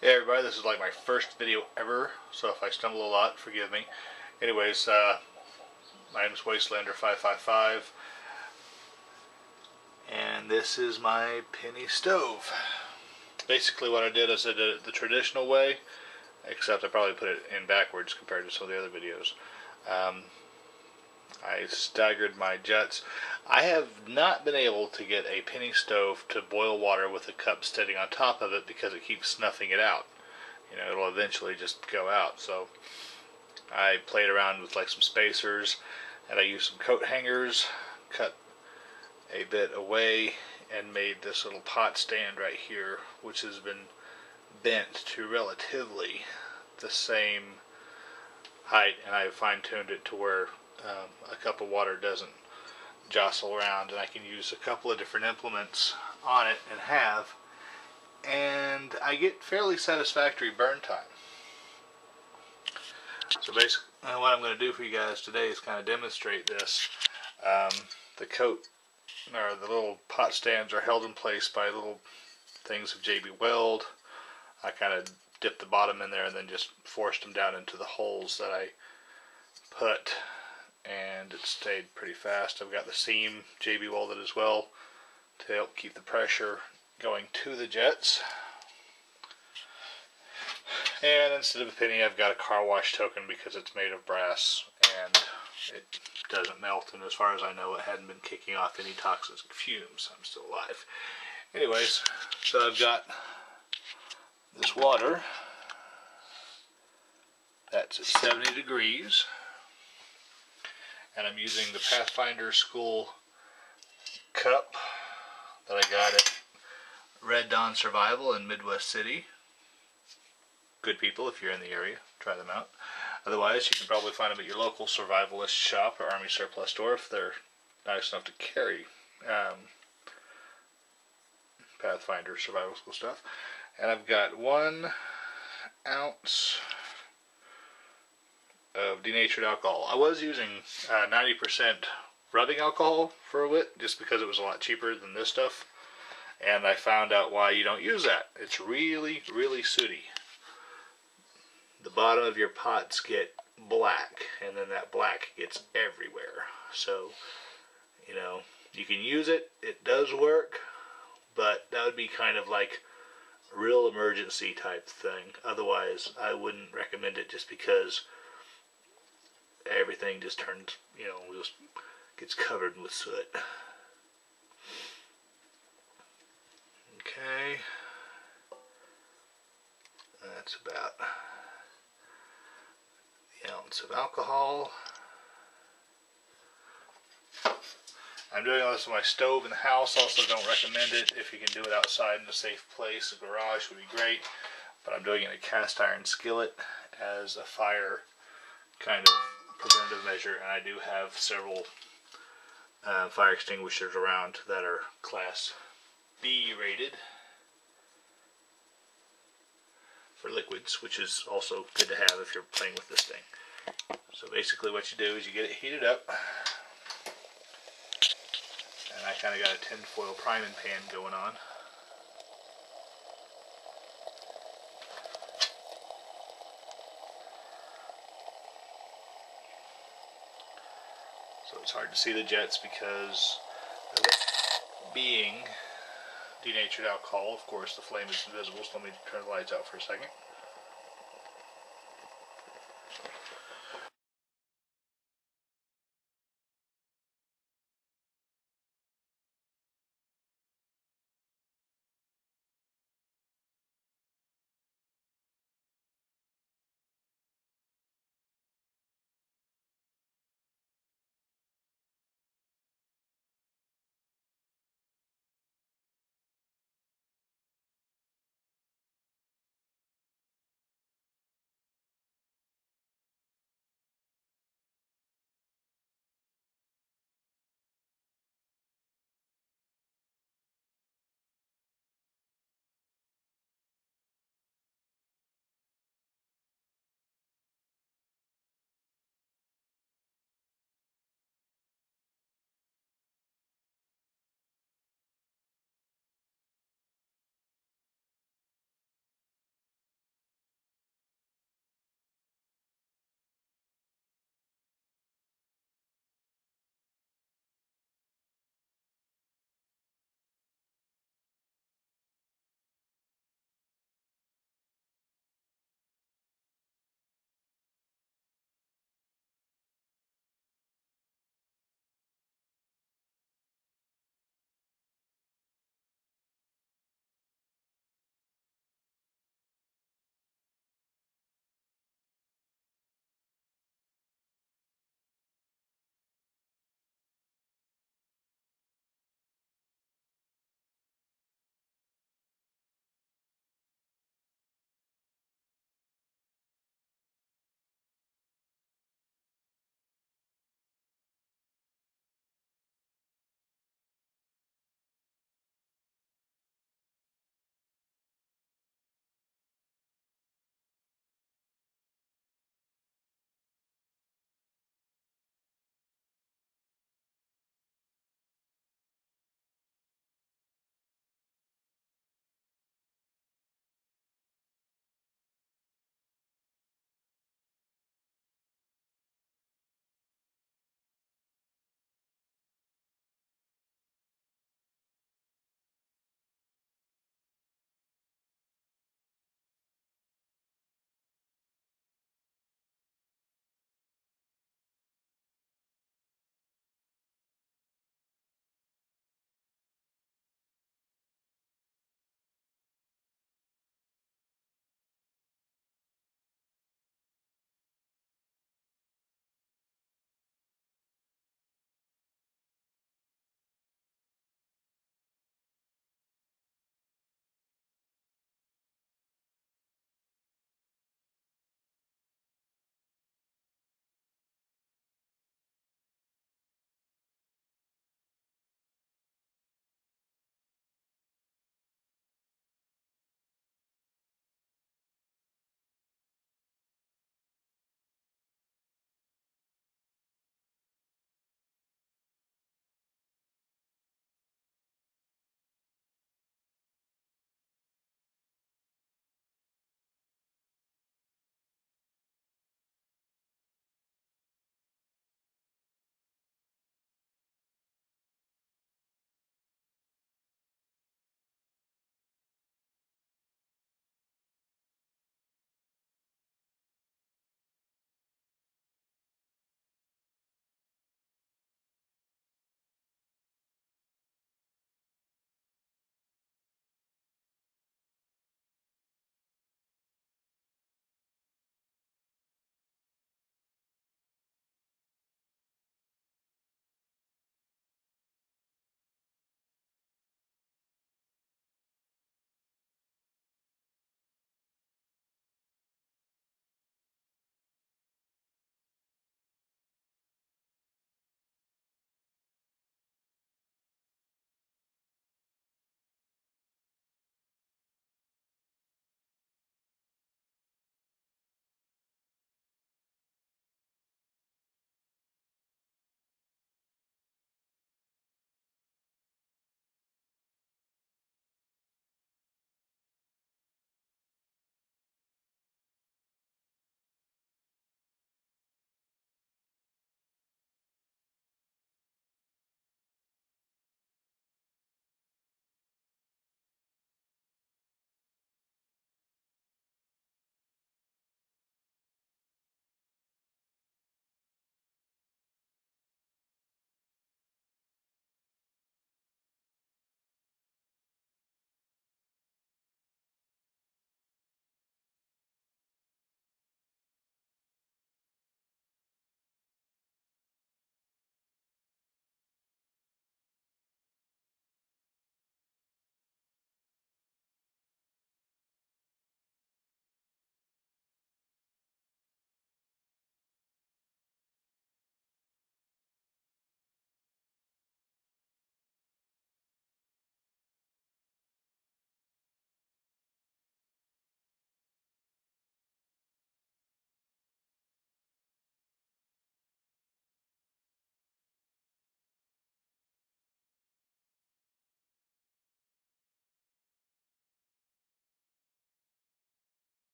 Hey everybody, this is like my first video ever, so if I stumble a lot, forgive me. Anyways, my name is Wastelander 555, and this is my penny stove. Basically what I did is I did it the traditional way, except I probably put it in backwards compared to some of the other videos. I staggered my jets. I have not been able to get a penny stove to boil water with a cup sitting on top of it because it keeps snuffing it out. You know, it'll eventually just go out. So I played around with like some spacers, and I used some coat hangers, cut a bit away, and made this little pot stand right here, which has been bent to relatively the same height, and I fine-tuned it to where a cup of water doesn't jostle around, and I can use a couple of different implements on it and I get fairly satisfactory burn time. So basically what I'm going to do for you guys today is kind of demonstrate this. The coat, or the little pot stands, are held in place by little things of JB Weld. I kind of dipped the bottom in there and then just forced them down into the holes that I put, and it stayed pretty fast. I've got the seam JB welded as well to help keep the pressure going to the jets. And instead of a penny, I've got a car wash token because it's made of brass and it doesn't melt, and as far as I know it hadn't been kicking off any toxic fumes. I'm still alive. Anyways, so I've got this water that's at 70 degrees, and I'm using the Pathfinder School cup that I got at Red Dawn Survival in Midwest City. Good people, if you're in the area, try them out. Otherwise, you can probably find them at your local survivalist shop or army surplus store if they're nice enough to carry Pathfinder Survival School stuff. And I've got 1 ounce of denatured alcohol. I was using 90% rubbing alcohol for a while, just because it was a lot cheaper than this stuff. And I found out why you don't use that. It's really, really sooty. The bottom of your pots get black, and then that black gets everywhere. So, you know, you can use it. It does work, but that would be kind of like a real emergency type thing. Otherwise, I wouldn't recommend it, just because everything just turns, you know, just gets covered with soot. Okay, that's about the ounce of alcohol. I'm doing all this on my stove in the house. Also, don't recommend it if you can do it outside in a safe place. A garage would be great, but I'm doing it in a cast iron skillet as a fire kind of preventative measure, and I do have several fire extinguishers around that are class B rated for liquids, which is also good to have if you're playing with this thing. So basically what you do is you get it heated up, and I kind of got a tinfoil priming pan going on. So it's hard to see the jets because of it being denatured alcohol. Of course, the flame is invisible, so let me turn the lights out for a second.